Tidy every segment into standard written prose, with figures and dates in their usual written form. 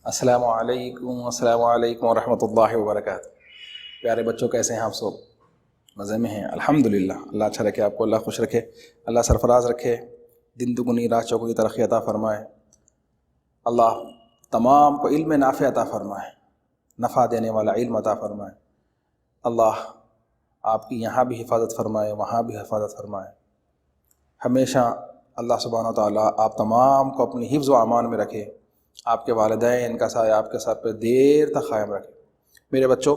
السلام علیکم ورحمۃ اللہ وبرکاتہ۔ پیارے بچوں، کیسے ہیں آپ سب؟ مزے میں ہیں؟ الحمدللہ۔ اللہ اچھا رکھے آپ کو، اللہ خوش رکھے، اللہ سرفراز رکھے، دن دگنی رات چوگنی ترقی عطا فرمائے، اللہ تمام کو علم نافع عطا فرمائے، نفع دینے والا علم عطا فرمائے، اللہ آپ کی یہاں بھی حفاظت فرمائے، وہاں بھی حفاظت فرمائے، ہمیشہ اللہ سبحانہ و تعالیٰ آپ تمام کو اپنی حفظ و امان میں رکھے، آپ کے والدین کا سایہ آپ کے سر پہ دیر تک قائم رکھے۔ میرے بچوں،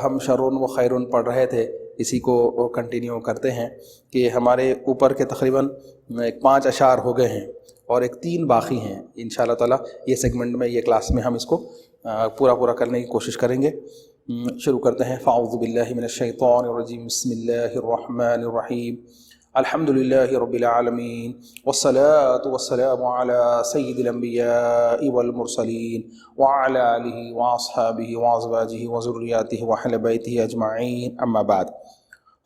ہم شرون و خیرون پڑھ رہے تھے، اسی کو کنٹینیو کرتے ہیں کہ ہمارے اوپر کے تقریباً 5 اشعار ہو گئے ہیں اور 3 باقی ہیں۔ انشاءاللہ تعالیٰ یہ سیگمنٹ میں، یہ کلاس میں ہم اس کو پورا کرنے کی کوشش کریں گے۔ شروع کرتے ہیں۔ فاعوذ باللہ من الشیطان الرجیم، بسم اللہ الرحمن الرحیم، الحمد للہ رب العالمین، والصلاة والسلام على سید الانبیاء والمرسلین وعلى آلہ واصحابہ وازواجہ وذریاتہ واہل بیتہ اجمعین، اما بعد۔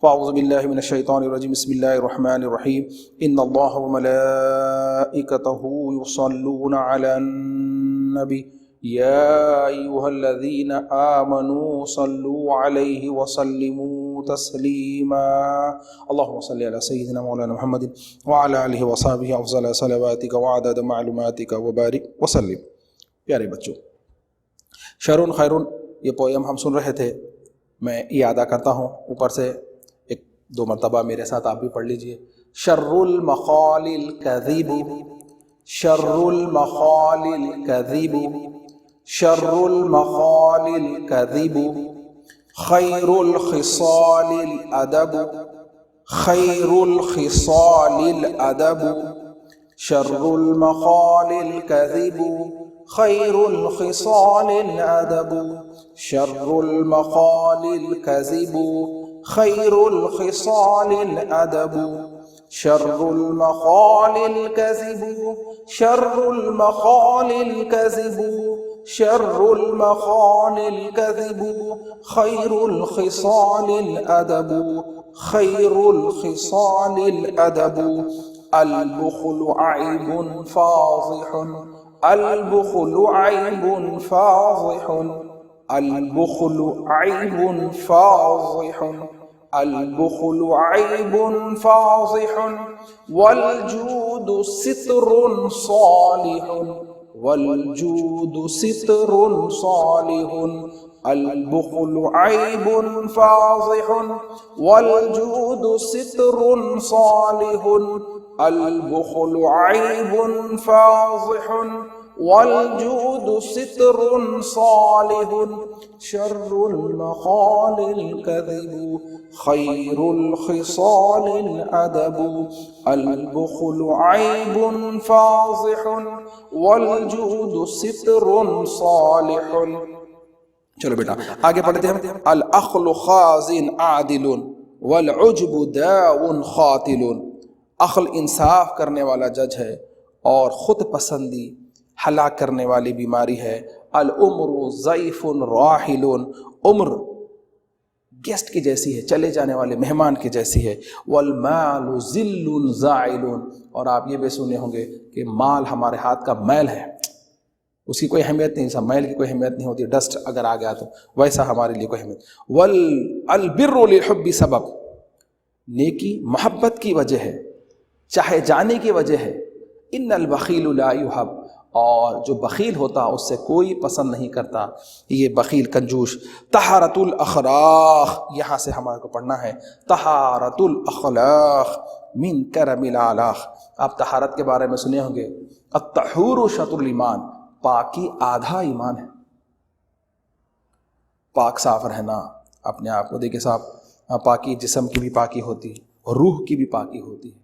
فاعوذ باللہ من الشیطان الرجیم، بسم اللہ الرحمن الرحیم، ان اللہ وملائکتہ یصلون علی النبی یا ایہا الذین آمنوا صلوا علیہ وسلموا تسلیما، اللہم صلی علی سیدنا مولانا محمد وعلی آلہ وصحبہ افضل صلواتک وعدد معلوماتک وبارک وسلم۔ پیارے بچوں، شرون خیرون یہ پویم ہم سن رہے تھے، میں یہ ادا کرتا ہوں اوپر سے 1-2 مرتبہ میرے ساتھ آپ بھی پڑھ لیجئے۔ شر المقال الکذب، شر المقال الکذب، شر المقال الکذب، خیر الخصال الادب، خیر الخصال الادب، شر المقال الکذب، خیر الخصال الادب، شر المقال الکذب، خیر الخصال الادب، شر المقال الکذب، شر المقال الکذب، شر المقال الکذب، خیر الخصال الادب، خیر الخصال الادب، البخل عیب فاضح، البخل عیب فاضح، البخل عیب فاضح، البخل عیب فاضح، والجود ستر صالح، والجود ستر صالح، البخل عیب فاضح، والجود ستر صالح، البخل عیب فاضح، والجود ستر صالح، شر المقال الکذب، خیر الخصال الادب، البخل عیب فاضح، والجود ستر صالح۔ چلو بیٹا آگے پڑھتے ہیں۔ الاخل خازن عادل، والعجب داء قاتل، عقل انصاف کرنے والا جج ہے اور خود پسندی ہلاک کرنے والی بیماری ہے۔ العمر ضیف راحل، عمر گیسٹ کی جیسی ہے، چلے جانے والے مہمان کی جیسی ہے۔ والمال ذل زائل، اور آپ یہ بھی سنے ہوں گے کہ مال ہمارے ہاتھ کا میل ہے، اس کی کوئی اہمیت نہیں، میل کی کوئی اہمیت نہیں ہوتی، ڈسٹ اگر آ گیا تو ویسا ہمارے لیے کوئی اہمیت۔ والبر للحب سبب، نیکی محبت کی وجہ ہے، چاہے جانے کی وجہ ہے۔ ان البخیل لا یحب، اور جو بخیل ہوتا اس سے کوئی پسند نہیں کرتا، یہ بخیل کنجوس۔ طہارت الاخلاق، یہاں سے ہمارے کو پڑھنا ہے، طہارت الاخلاق من کرم الاخلاق۔ آپ طہارت کے بارے میں سنے ہوں گے، الطہور شطر الایمان، پاکی آدھا ایمان ہے۔ پاک صاف رہنا اپنے آپ کو، دیکھیں صاحب، پاکی جسم کی بھی پاکی ہوتی ہے، روح کی بھی پاکی ہوتی ہے،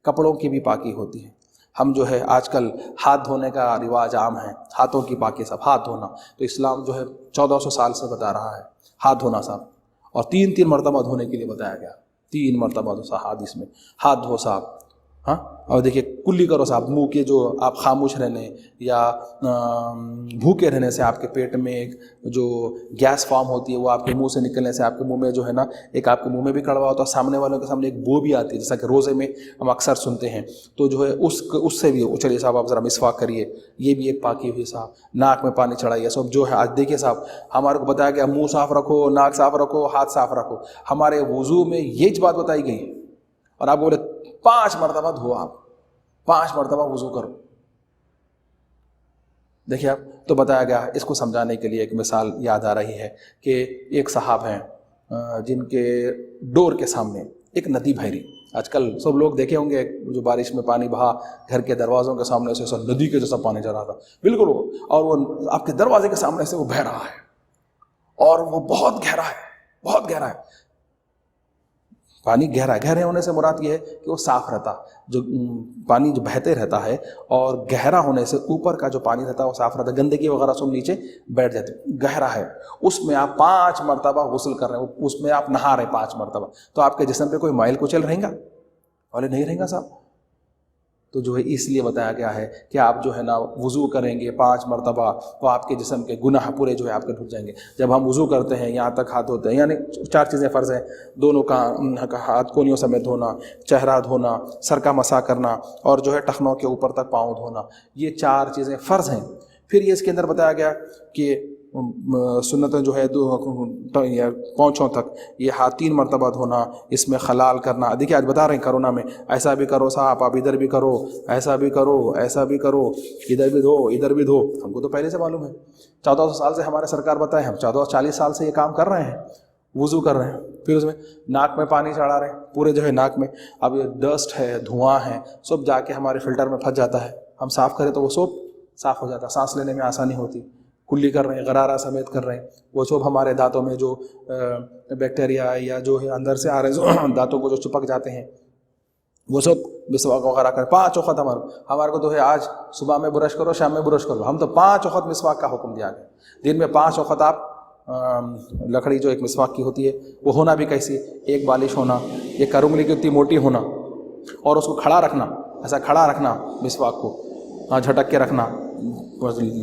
کپڑوں کی بھی پاکی ہوتی ہے۔ ہم جو ہے آج کل ہاتھ دھونے کا رواج عام ہے، ہاتھوں کی پاکی، سب ہاتھ دھونا، تو اسلام جو ہے 1400 سال سے بتا رہا ہے ہاتھ دھونا صاحب، اور 3 مرتبہ دھونے کے لیے بتایا گیا، 3 مرتبہ تو حدیث میں ہاتھ دھو صاحب، ہاں. اور دیکھیے کلی کرو صاحب، منہ کے جو آپ خاموش رہنے یا بھوکے رہنے سے آپ کے پیٹ میں ایک جو گیس فارم ہوتی ہے وہ آپ کے منہ سے نکلنے سے آپ کے منہ میں جو ہے نا ایک آپ کے منہ میں بھی کڑوا ہوتا ہے، سامنے والوں کے سامنے ایک بو بھی آتی ہے، جیسا کہ روزے میں ہم اکثر سنتے ہیں. تو جو ہے اس سے بھی چلیے صاحب آپ ذرا مسواک کریے، یہ بھی ایک پاکی ہوئی صاحب. ناک میں پانی چڑھائیے سب جو ہے. آج دیکھیے صاحب ہمارے کو بتایا گیا منہ صاف رکھو، ناک صاف رکھو، ہاتھ صاف رکھو. ہمارے وضو میں یہ بات بتائی گئی ہے. اور آپ بولے 5 مرتبہ دھو، آپ 5 مرتبہ وضو کرو. دیکھیے آپ تو بتایا گیا. اس کو سمجھانے کے لیے ایک مثال یاد آ رہی ہے کہ ایک صاحب ہیں جن کے ڈور کے سامنے ایک ندی بہ رہی. آج کل سب لوگ دیکھے ہوں گے جو بارش میں پانی بہا گھر کے دروازوں کے سامنے سے ندی کے جیسا پانی چل رہا تھا بالکل وہ، اور وہ آپ کے دروازے کے سامنے سے وہ بہ رہا ہے اور وہ بہت گہرا ہے، بہت گہرا ہے. پانی گہرا ہے، گہرے ہونے سے مراد یہ ہے کہ وہ صاف رہتا، جو پانی جو بہتے رہتا ہے، اور گہرا ہونے سے اوپر کا جو پانی رہتا ہے وہ صاف رہتا ہے، گندگی وغیرہ سب نیچے بیٹھ جاتی. گہرا ہے، اس میں آپ 5 مرتبہ غسل کر رہے ہیں، اس میں آپ نہا رہے ہیں 5 مرتبہ. تو آپ کے جسم پہ کوئی مائل کچل رہیں گا؟ والے نہیں رہیں گا صاحب. تو جو ہے اس لیے بتایا گیا ہے کہ آپ جو ہے نا وضو کریں گے 5 مرتبہ تو آپ کے جسم کے گناہ پورے جو ہے آپ کے دھل جائیں گے. جب ہم وضو کرتے ہیں یہاں تک ہاتھ دھوتے ہیں، یعنی 4 چیزیں فرض ہیں. دونوں کا ہاتھ کونیوں سمیت دھونا، چہرہ دھونا، سر کا مسح کرنا، اور جو ہے ٹخنوں کے اوپر تک پاؤں دھونا. یہ 4 چیزیں فرض ہیں. پھر یہ اس کے اندر بتایا گیا کہ سنتیں جو ہے پونچھوں تک یہ ہاتھ 3 مرتبہ دھونا، اس میں خلال کرنا. دیکھیے آج بتا رہے ہیں کرونا میں ایسا بھی کرو صاحب، آپ ادھر بھی کرو، ایسا بھی کرو، ایسا بھی کرو، ادھر بھی دھو، ادھر بھی دھو. ہم کو تو پہلے سے معلوم ہے، 1400 سال سے ہمارے سرکار بتائے، ہم 1440 سال سے یہ کام کر رہے ہیں، وضو کر رہے ہیں. پھر اس میں ناک میں پانی چڑھا رہے ہیں پورے جو ہے ناک میں. اب یہ ڈسٹ ہے، دھواں ہے، سب جا کے ہمارے فلٹر میں پھنس جاتا ہے. ہم صاف کریں تو وہ سب صاف ہو جاتا ہے، سانس لینے میں آسانی ہوتی. کلی کر رہے ہیں، غرارہ سمیت کر رہے ہیں، وہ سب ہمارے دانتوں میں جو بیکٹیریا یا جو ہے اندر سے آ رہے ہیں دانتوں کو جو چپک جاتے ہیں وہ سب مسواک وغیرہ کر. 5 وقت ہمارے کو تو ہے آج صبح میں برش کرو، شام میں برش کرو. ہم تو 5 وقت مسواک کا حکم دیا گیا. دن میں 5 وقت آپ لکڑی جو ایک مسواک کی ہوتی ہے وہ ہونا بھی کیسی، ایک بالش ہونا، ایک کرنگلی کی اتنی موٹی ہونا، اور اس کو کھڑا رکھنا، ایسا کھڑا رکھنا مسواک کو، جھٹک کے رکھنا،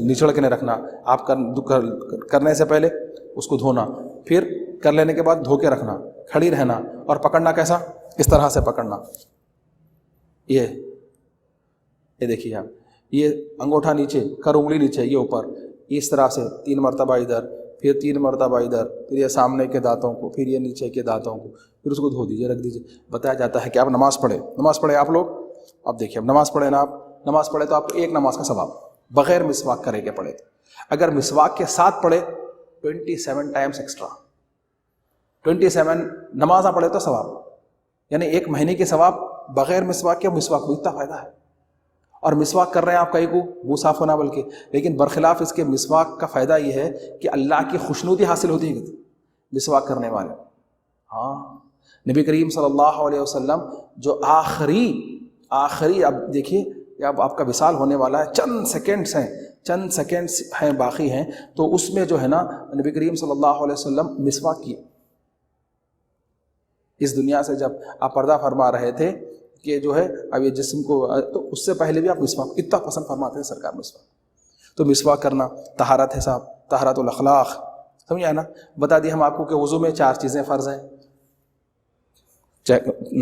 نچڑ کے نہیں رکھنا. آپ کرنے سے پہلے اس کو دھونا، پھر کر لینے کے بعد دھو کے رکھنا، کھڑی رہنا، اور پکڑنا کیسا، اس طرح سے پکڑنا. یہ دیکھیے آپ، یہ انگوٹھا نیچے، کر انگلی نیچے، یہ اوپر، اس طرح سے 3 مرتبہ ادھر، پھر 3 مرتبہ ادھر، پھر یہ سامنے کے دانتوں کو، پھر یہ نیچے کے دانتوں کو، پھر اس کو دھو دیجیے، رکھ دیجیے. بتایا جاتا ہے کہ آپ نماز پڑھے آپ لوگ. اب دیکھیے اب نماز پڑھے نا، آپ نماز پڑھے تو آپ کو ایک نماز کا ثواب بغیر مسواک کرے کے پڑھے. اگر مسواک کے ساتھ پڑھے 27 ٹائمز ایکسٹرا، 27 نماز نہ پڑھے تو ثواب، یعنی 1 مہینے کے ثواب بغیر مسواک کے. مسواک کو اتنا فائدہ ہے، اور مسواک کر رہے ہیں آپ کہیں کو منہ صاف ہونا بلکہ، لیکن برخلاف اس کے مسواک کا فائدہ یہ ہے کہ اللہ کی خوشنودی حاصل ہوتی ہے مسواک کرنے والے. ہاں نبی کریم صلی اللہ علیہ وسلم جو آخری اب دیکھیے اب آپ کا وصال ہونے والا ہے، چند سیکنڈز ہیں باقی ہیں، تو اس میں جو ہے نا نبی کریم صلی اللہ علیہ وسلم مسواک کیے. اس دنیا سے جب آپ پردہ فرما رہے تھے کہ جو ہے اب یہ جسم کو، تو اس سے پہلے بھی آپ مسواک اتنا پسند فرماتے ہیں سرکار مسواک. تو مسواک کرنا طہارت ہے صاحب، طہارت الاخلاق، سمجھا نا. بتا دیے ہم آپ کو کہ وضو میں 4 چیزیں فرض ہیں.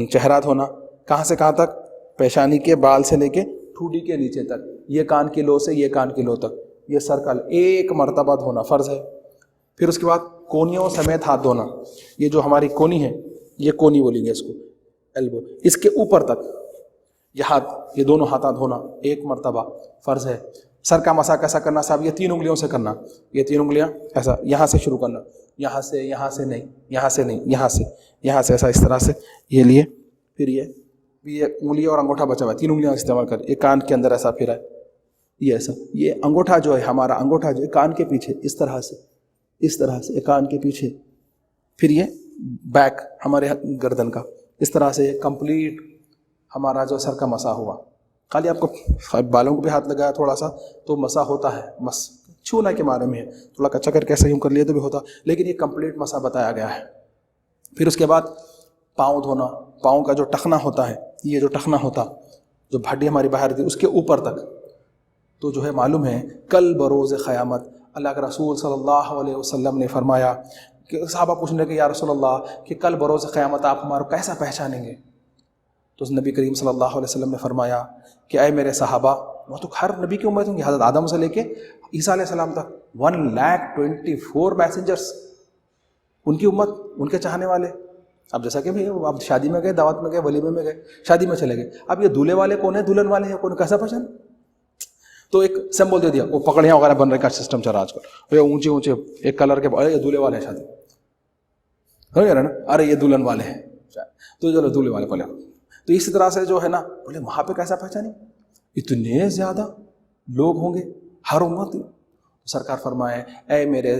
چہرہ دھونا، کہاں سے کہاں تک، پیشانی کے بال سے لے کے ٹھوڈی کے نیچے تک، یہ کان کی لو سے یہ کان کی لو تک، یہ سرکل 1 مرتبہ دھونا فرض ہے. پھر اس کے بعد کونیوں سمیت ہاتھ دھونا. یہ جو ہماری کونی ہے، یہ کونی بولیں گے اس کو، ایلبو، اس کے اوپر تک یہ ہاتھ، یہ دونوں ہاتھ دھونا 1 مرتبہ فرض ہے. سر کا مسح کیسا کرنا صاحب، یہ 3 انگلیوں سے کرنا. یہ 3 انگلیاں ایسا یہاں سے شروع کرنا، یہاں سے نہیں، یہاں سے ایسا، اس طرح سے یہ لیے. پھر یہ انگلی اور انگوٹھا بچا ہوا ہے، 3 انگلیاں استعمال کر. ایک کان کے اندر ایسا پھرا ہے، یہ ایسا، یہ انگوٹھا جو ہے ہمارا، انگوٹھا جو ہے کان کے پیچھے اس طرح سے کان کے پیچھے. پھر یہ بیک ہمارے گردن کا، اس طرح سے کمپلیٹ ہمارا جو سر کا مسح ہوا. خالی آپ کو بالوں کو بھی ہاتھ لگایا تھوڑا سا تو مسح ہوتا ہے، چھونا کے معنی میں ہے، تھوڑا کچا کر کیسے یوں کر لیے تو بھی ہوتا، لیکن یہ کمپلیٹ مسح بتایا گیا ہے. پھر اس کے بعد پاؤں دھونا. پاؤں کا جو ٹخنا ہوتا ہے، یہ جو ٹخنا ہوتا جو ہڈی ہماری باہر تھی اس کے اوپر تک. تو جو ہے معلوم ہے کل بروز قیامت اللہ کے رسول صلی اللہ علیہ وسلم نے فرمایا کہ صحابہ پوچھنے کہ یا رسول اللہ کہ کل بروز قیامت آپ ہمارا کیسا پہچانیں گے؟ تو نبی کریم صلی اللہ علیہ وسلم نے فرمایا کہ اے میرے صحابہ، وہ تو ہر نبی کی امت ہوں گی، حضرت آدم سے لے کے عیسیٰ علیہ السلام تک 1,24,000 میسنجرس، ان کی امت، ان کے چاہنے والے. اب جیسا کہ بھائی آپ شادی میں گئے، دعوت میں گئے، ولیمے میں گئے، شادی میں چلے گئے، اب یہ دولہے والے کون ہیں، دلہن والے ہیں کون، کیسا پہچان؟ تو ایک سمبول دے دیا، وہ پکڑیاں وغیرہ بن رہے کا سسٹم چل رہا آج کل، اونچے اونچے ایک کلر کے، یہ دولہے والے ہیں، شادی ہو گیا نا، ارے یہ دلہن والے ہیں، تو چلو دولہے والے پہلے. تو اسی طرح سے جو ہے نا بولے وہاں پہ کیسا پہچانے، اتنے زیادہ لوگ ہوں گے ہر امت. سرکار فرمائے اے میرے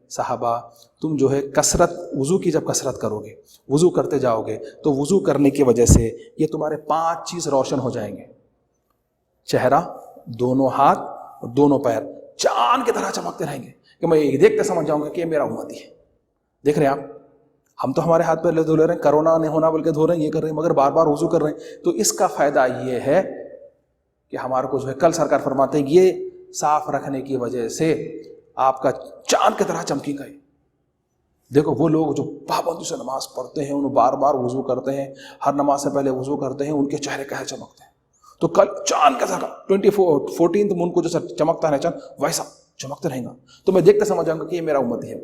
صحابہ، تم جو ہے کثرت وضو کی، جب کثرت کرو گے، وضو کرتے جاؤ گے، تو وضو کرنے کی وجہ سے یہ تمہارے 5 چیز روشن ہو جائیں گے. چہرہ، دونوں ہاتھ اور دونوں پیر چاند کی طرح چمکتے رہیں گے کہ میں یہ دیکھتے سمجھ جاؤں گا کہ یہ میرا امتی ہے. دیکھ رہے ہیں آپ، ہم تو ہمارے ہاتھ پہ دھو لے رہے ہیں، کرونا نہیں ہونا بول کے دھو رہے ہیں، یہ کر رہے ہیں، مگر بار بار وضو کر رہے ہیں. تو اس کا فائدہ یہ ہے کہ ہمارے کو جو ہے کل سرکار فرماتے ہیں یہ صاف رکھنے کی وجہ سے آپ کا چاند کی طرح چمکے گا. دیکھو وہ لوگ جو پابندی سے نماز پڑھتے ہیں، انہوں بار بار وضو کرتے ہیں، ہر نماز سے پہلے وضو کرتے ہیں، ان کے چہرے کیسے چمکتے ہیں. تو کل چاند کیسا 14 من کو جو چمکتا ہے چاند ویسا چمکتے رہے گا، تو میں دیکھتے سمجھ جاؤں گا کہ یہ میرا امتی ہے.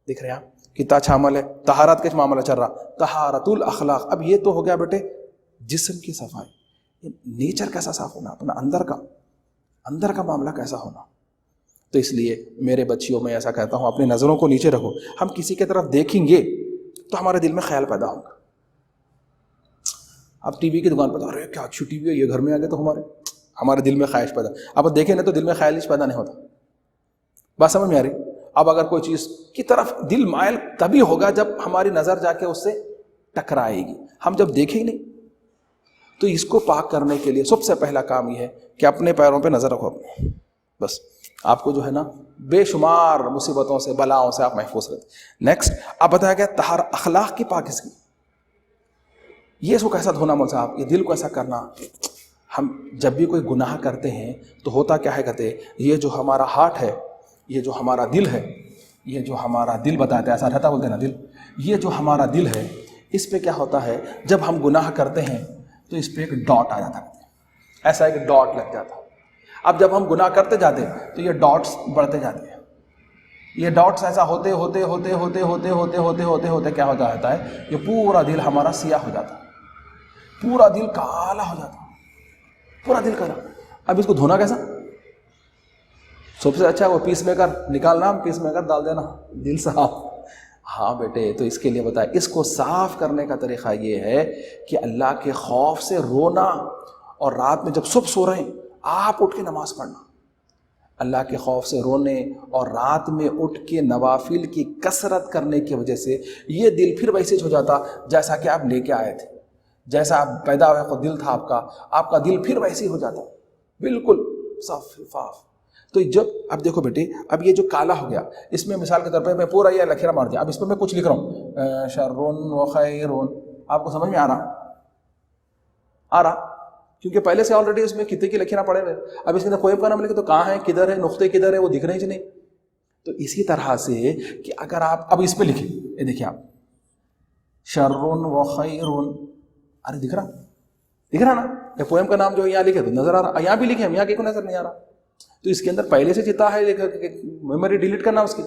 دیکھ رہے ہیں آپ کتنا اچھا عمل ہے. طہارت کا معاملہ چل رہا، طہارت الاخلاق. اب یہ تو ہو گیا بیٹے جسم کی صفائی، نیچر کیسا صاف ہونا، اپنا اندر کا معاملہ کیسا ہونا. تو اس لیے میرے بچیوں میں ایسا کہتا ہوں اپنی نظروں کو نیچے رکھو. ہم کسی کی طرف دیکھیں گے تو ہمارے دل میں خیال پیدا ہوگا. اب ٹی وی کی دکان پر ارے کیا اچھی ٹی وی ہے، یہ گھر میں آ گئے تو ہمارے دل میں خواہش پیدا. اب دیکھیں نا تو دل میں خیال پیدا نہیں ہوتا. بات سمجھ میں آ رہی؟ اب اگر کوئی چیز کی طرف دل مائل تبھی ہوگا جب ہماری نظر جا کے اس سے ٹکرائے گی. ہم جب دیکھیں ہی نہیں تو اس کو پاک کرنے کے لیے سب سے پہلا کام یہ ہے کہ اپنے پیروں پہ نظر رکھو. بس آپ کو جو ہے نا بے شمار مصیبتوں سے، بلاؤں سے آپ محفوظ رہتے. نیکسٹ آپ بتایا گیا طہارت اخلاق کی پاکیزگی. یہ اس کو کیسا دھونا مول صاحب، یہ دل کو ایسا کرنا. ہم جب بھی کوئی گناہ کرتے ہیں تو ہوتا کیا ہے، کہتے یہ جو ہمارا ہارٹ ہے، یہ جو ہمارا دل ہے، یہ جو ہمارا دل بتاتے ہیں، ایسا رہتا بولتے ہیں نا دل، یہ جو ہمارا دل ہے اس پہ کیا ہوتا ہے جب ہم گناہ کرتے ہیں تو اس پہ ایک ڈاٹ آ جاتا ہے، ایسا ایک ڈاٹ لگ جاتا. اب جب ہم گناہ کرتے جاتے ہیں تو یہ ڈاٹس بڑھتے جاتے ہیں. یہ ڈاٹس ایسا ہوتے ہوتے ہوتے ہوتے ہوتے ہوتے ہوتے ہوتے ہوتے کیا ہوتا رہتا ہے، یہ پورا دل ہمارا سیاہ ہو جاتا ہے، پورا دل کالا ہو جاتا ہے، پورا دل کالا. اب اس کو دھونا کیسا؟ سب سے اچھا وہ پیس میکر نکالنا، پیس میکر ڈال دینا، دل صاف. ہاں بیٹے، تو اس کے لیے بتایا اس کو صاف کرنے کا طریقہ یہ ہے کہ اللہ کے خوف سے رونا، اور رات میں جب صبح سو رہے ہیں آپ اٹھ کے نماز پڑھنا. اللہ کے خوف سے رونے اور رات میں اٹھ کے نوافل کی کثرت کرنے کی وجہ سے یہ دل پھر ویسے ہو جاتا جیسا کہ آپ لے کے آئے تھے، جیسا آپ پیدا ہوئے دل تھا آپ کا دل پھر ویسے ہی ہو جاتا، بالکل صاف شفاف. تو جب اب دیکھو بیٹے، اب یہ جو کالا ہو گیا، اس میں مثال کے طور پہ میں پورا یہ لکھیرا مار دیا، اب اس پہ میں کچھ لکھ رہا ہوں شرون و خیرون، آپ کو سمجھ میں آ رہا کیونکہ پہلے سے آلریڈی اس میں کتنے کی لکیریں پڑے ہوئے. اب اس کے اندر کوئی کا نام لکھے تو کہاں ہے، کدھر ہے، نقطے کدھر ہے، وہ دکھ رہے ہی نہیں. تو اسی طرح سے کہ اگر آپ اب اس پہ لکھیں، یہ دیکھیں آپ شرون و خیرون، ارے دکھ رہا نا، یہ پوئم کا نام جو یہاں لکھے تو نظر آ رہا، یہاں بھی لکھے ہم یہاں کی کو نظر نہیں آ رہا. تو اس کے اندر پہلے سے چیتا ہے، میموری ڈیلیٹ کرنا اس کی،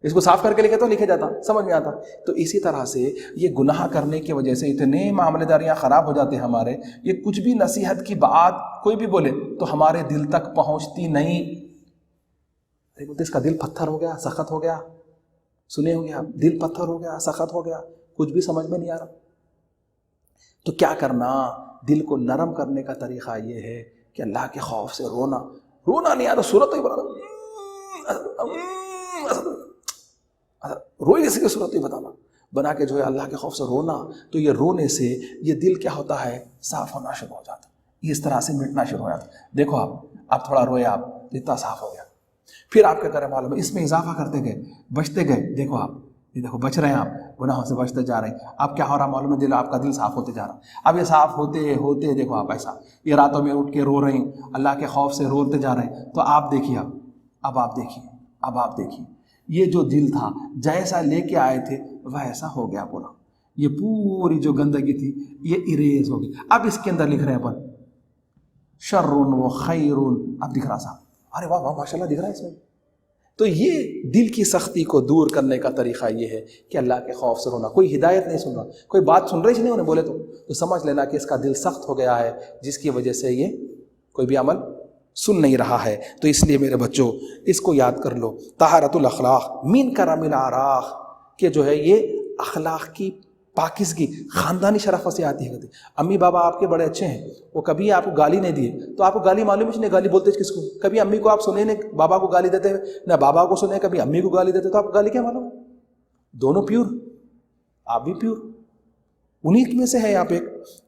اس کو صاف کر کے لکھے تو لکھے جاتا، سمجھ میں آتا. تو اسی طرح سے یہ گناہ کرنے کی وجہ سے اتنے معاملے داریاں خراب ہو جاتے ہیں ہمارے. یہ کچھ بھی نصیحت کی بات کوئی بھی بولے تو ہمارے دل تک پہنچتی نہیں. بولتے اس کا دل پتھر ہو گیا، سخت ہو گیا. سنے ہوں گے آپ، دل پتھر ہو گیا، سخت ہو گیا، کچھ بھی سمجھ میں نہیں آ رہا. تو کیا کرنا، دل کو نرم کرنے کا طریقہ یہ ہے کہ اللہ کے خوف سے رونا نہیں آ رہا، صورت ہی روئی جیسے کی صورت ہی بنا کے جو ہے اللہ کے خوف سے رونا. تو یہ رونے سے یہ دل کیا ہوتا ہے، صاف ہونا شروع ہو جاتا، اس طرح سے مٹنا شروع ہو جاتا. دیکھو آپ تھوڑا روئے، آپ اتنا صاف ہو گیا. پھر آپ کیا کریں معلوم ہے، اس میں اضافہ کرتے گئے، بچتے گئے. دیکھو آپ یہ دیکھو بچ رہے ہیں آپ، گناہوں سے بچتے جا رہے ہیں. اب کیا ہو رہا معلوم ہے؟ دل، آپ کا دل صاف ہوتے جا رہا. اب یہ صاف ہوتے ہوتے دیکھو آپ ایسا، یہ راتوں میں اٹھ کے رو رہے ہیں، اللہ کے خوف سے روتے جا رہے ہیں. تو آپ دیکھیے، اب آپ دیکھیے یہ جو دل تھا جیسا لے کے آئے تھے ویسا ہو گیا پورا. یہ پوری جو گندگی تھی یہ اریز ہو گئی. اب اس کے اندر لکھ رہے ہیں اپن شر و خیر. اب دکھ رہا صاحب، ارے واہ واہ ماشاء اللہ دکھ رہا ہے اس میں. تو یہ دل کی سختی کو دور کرنے کا طریقہ یہ ہے کہ اللہ کے خوف سے رونا. کوئی ہدایت نہیں سن رہا، کوئی بات سن رہی نہیں انہیں بولے تو سمجھ لینا کہ اس کا دل سخت ہو گیا ہے، جس کی وجہ سے یہ کوئی بھی عمل سن نہیں رہا ہے. تو اس لیے میرے بچوں اس کو یاد کر لو، طہارت الاخلاق من کرم الاعراق، کہ جو ہے یہ اخلاق کی پاکیزگی خاندانی شرف سے آتی ہے. امی بابا آپ کے بڑے اچھے ہیں، وہ کبھی آپ کو گالی نہیں دیے تو آپ کو گالی معلوم ہی نہیں، گالی بولتے کس کو؟ کبھی امی کو آپ سنے نہیں بابا کو گالی دیتے ہوئے، نہ بابا کو سنے کبھی امی کو گالی دیتے، تو آپ کو گالی کیا معلوم؟ دونوں پیور، آپ بھی پیور، انہیں میں سے ہے آپ ایک.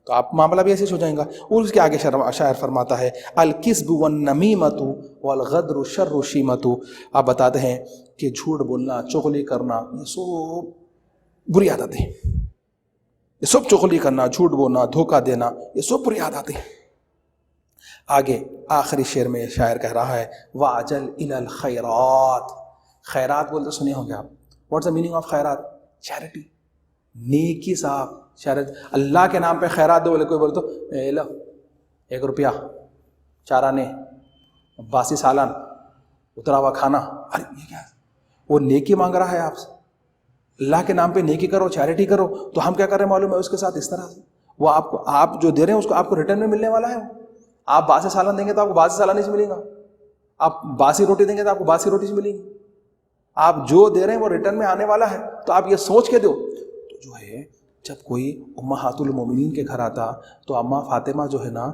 تو آپ معاملہ بھی ایسے ہو جائیں گا. اور اس کے آگے شاعر فرماتا ہے الکذب والنمیمۃ والغدر شر شیمۃ. آپ بتاتے ہیں کہ جھوٹ بولنا، چغلی کرنا، یہ سب بری عادتیں ہیں. یہ سب چغلی کرنا، جھوٹ بولنا، دھوکہ دینا، یہ سب بری عادتیں ہیں. آگے آخری شعر میں شاعر کہہ رہا ہے وَعَجَلْ إِلَى الْخَيْرَاتِ. خیرات بولتے سنے ہوں گے آپ. واٹس دا میننگ آف خیرات؟ چیریٹی، نیکی. صاحب شاید اللہ کے نام پہ خیرات دو، بولے کوئی بولے تو اے لو 1 روپیہ، 4 آنے، 82 سالان، اترا ہوا کھانا. ارے یہ کیا ہے؟ وہ نیکی مانگ رہا ہے آپ سے. اللہ کے نام پہ نیکی کرو، چیریٹی کرو. تو ہم کیا کر رہے ہیں معلوم ہے؟ اس کے ساتھ اس طرح سے وہ آپ جو دے رہے ہیں اس کو آپ کو ریٹرن میں ملنے والا ہے. آپ 82 سالان دیں گے تو آپ کو 82 سالان سے ملے گا. آپ باسی روٹی دیں گے تو آپ کو باسی روٹی سے ملے گی. آپ جو دے رہے ہیں وہ ریٹرن میں آنے والا ہے. تو آپ یہ سوچ کے دو. تو جو ہے جب کوئی امہات المومنین کے گھر آتا تو اماں فاطمہ جو ہے نا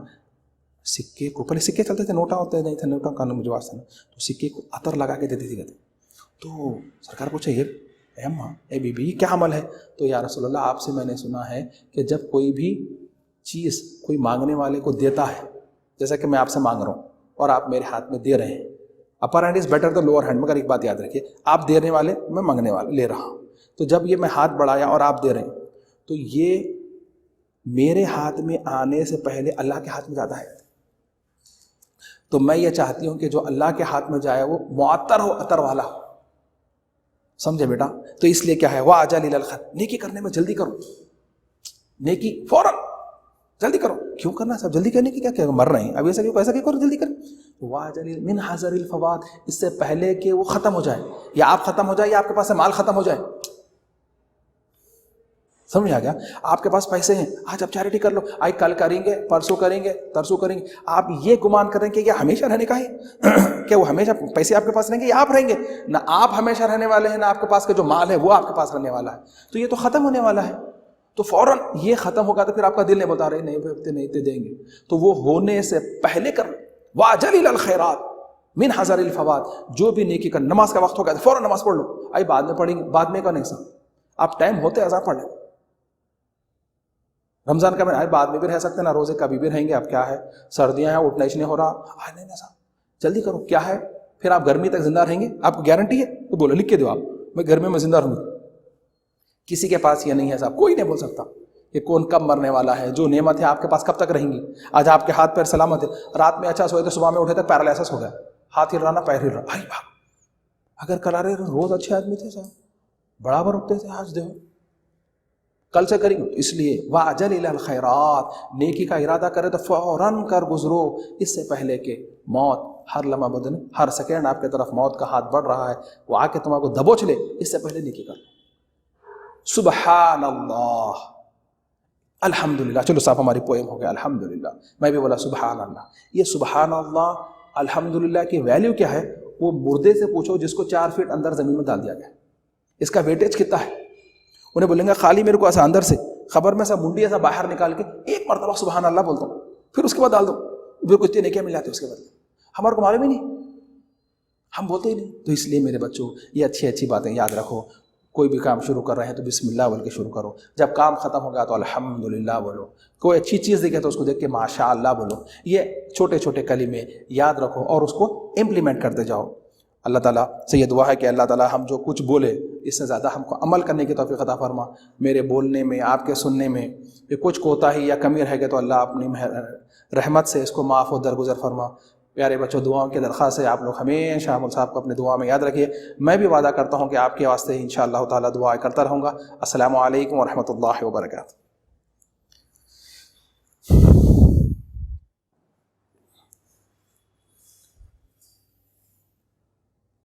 سکے کو، پہلے سکے چلتے تھے، نوٹا ہوتے نہیں تھے، نوٹا کا مجھے واسطہ نا، تو سکے کو عطر لگا کے دیتی تھی. کہتے تو سرکار پوچھے یہ اے اماں، اے بی بی، یہ کیا عمل ہے؟ تو یا رسول اللہ آپ سے میں نے سنا ہے کہ جب کوئی بھی چیز کوئی مانگنے والے کو دیتا ہے، جیسا کہ میں آپ سے مانگ رہا ہوں اور آپ میرے ہاتھ میں دے رہے ہیں، upper hand is better than lower hand. مگر ایک بات یاد رکھیے، آپ دینے والے، میں مانگنے والا لے رہا ہوں. تو جب یہ میں ہاتھ بڑھایا اور آپ دے رہے ہیں تو یہ میرے ہاتھ میں آنے سے پہلے اللہ کے ہاتھ میں جاتا ہے. تو میں یہ چاہتی ہوں کہ جو اللہ کے ہاتھ میں جائے وہ معطر ہو، عطر والا ہو. سمجھے بیٹا؟ تو اس لیے کیا ہے وَعَجَلْ إِلَى الْخَيْرِ، نیکی کرنے میں جلدی کرو. نیکی فوراً جلدی کرو. کیوں کرنا صاحب جلدی کرنے کی کیا مر رہے ہیں اب؟ ایسا کیوں، ایسا کیوں کرو جلدی کریں. وَعَجَلْ مِنْ حَذَرِ الْفَوَاتِ، اس سے پہلے کہ وہ ختم ہو جائے، یا آپ ختم ہو جائے یا آپ کے پاس سے مال ختم ہو جائے. سمجھ آ گیا؟ آپ کے پاس پیسے ہیں، آج آپ چیریٹی کر لو، آج کل کریں گے، پرسوں کریں گے، ترسوں کریں گے. آپ یہ گمان کریں کہ یہ ہمیشہ رہنے کا ہے کہ وہ ہمیشہ پیسے آپ کے پاس رہیں گے یا آپ رہیں گے؟ نہ آپ ہمیشہ رہنے والے ہیں، نہ آپ کے پاس کا جو مال ہے وہ آپ کے پاس رہنے والا ہے. تو یہ تو ختم ہونے والا ہے. تو فوراً یہ ختم ہوگا تو پھر آپ کا دل نہیں بتا رہے نہیں دیں گے. تو وہ ہونے سے پہلے کر. وَعَجَلْ إِلَى الْخَيْرَاتِ مِنْ حَذَرِ الْفَوَاتِ. جو بھی نیکی کر، نماز کا وقت ہو گیا تو فوراً نماز پڑھ لو، آئی بعد میں پڑھیں گے، بعد میں کا نہیں سا. آپ ٹائم ہوتے اذان پڑھ لیں. رمضان کا مہینہ بعد میں بھی رہ سکتے ہیں، نہ روزے کبھی بھی رہیں گے. اب کیا ہے سردیاں ہیں، اٹھنا اس نہیں ہو رہا، نہیں صاحب جلدی کرو. کیا ہے پھر آپ گرمی تک زندہ رہیں گے؟ آپ کو گارنٹی ہے؟ تو بولو، لکھ کے دو آپ، میں گرمی میں زندہ رہوں گا. کسی کے پاس یہ نہیں ہے صاحب، کوئی نہیں بول سکتا کہ کون کب مرنے والا ہے. جو نعمت ہے آپ کے پاس کب تک رہیں گی؟ آج آپ کے ہاتھ پیر سلامت ہے، رات میں اچھا سوئے تو صبح میں اٹھے تک پیرالائسس ہو گیا، ہاتھ ہل رہا نہ پیر ہل رہا. اگر کرارے روز اچھے آدمی تھے صاحب، برابر اٹھتے تھے، آج دیکھو کل سے کریں گے. اس لیے وَعَجَلْ إِلَى الْخَيْرَاتِ، نیکی کا ارادہ کرے تو فوراً کر گزرو، اس سے پہلے کہ موت ہر لمحہ بدن، ہر سیکنڈ آپ کی طرف موت کا ہاتھ بڑھ رہا ہے، وہ آ کے تمہارے کو دبوچ لے. اس سے پہلے نیکی کر لو. سبحان اللہ، الحمدللہ. چلو صاحب ہماری پوئم ہو گیا الحمدللہ. میں بھی بولا سبحان اللہ. یہ سبحان اللہ الحمدللہ کی ویلیو کیا ہے؟ وہ مردے سے پوچھو جس کو 4 فٹ اندر زمین میں ڈال دیا گیا، اس کا ویٹیج کتنا ہے؟ انہیں بولیں گے خالی میرے کو ایسا اندر سے خبر میں ایسا منڈی ایسا باہر نکال کے ایک مرتبہ سبحان اللہ بولتا ہوں، پھر اس کے بعد ڈال دو، پھر کچھ نیکیاں مل جاتی اس کے بدلے. ہمارے کو معلوم ہی نہیں، ہم بولتے ہی نہیں. تو اس لیے میرے بچوں یہ اچھی اچھی باتیں یاد رکھو. کوئی بھی کام شروع کر رہے ہیں تو بسم اللہ بول کے شروع کرو. جب کام ختم ہو گیا تو الحمدللہ بولو. کوئی اچھی چیز دیکھے تو اس کو دیکھ کے ماشاء اللہ بولو. یہ چھوٹے چھوٹے کلمے یاد رکھو اور اس کو امپلیمنٹ کرتے جاؤ. اللہ تعالیٰ سے یہ دعا ہے کہ اللہ تعالیٰ ہم جو کچھ بولے اس سے زیادہ ہم کو عمل کرنے کی توفیق عطا فرما. میرے بولنے میں، آپ کے سننے میں یہ کچھ کوتاہی یا کمی رہ گئے تو اللہ اپنی رحمت سے اس کو معاف و درگزر فرما. پیارے بچوں، دعاؤں کی درخواست ہے آپ لوگ ہمیشہ ہم صاحب کو اپنے دعا میں یاد رکھیے. میں بھی وعدہ کرتا ہوں کہ آپ کے واسطے انشاءاللہ تعالیٰ دعا کرتا رہوں گا. السلام علیکم ورحمۃ اللہ وبرکاتہ.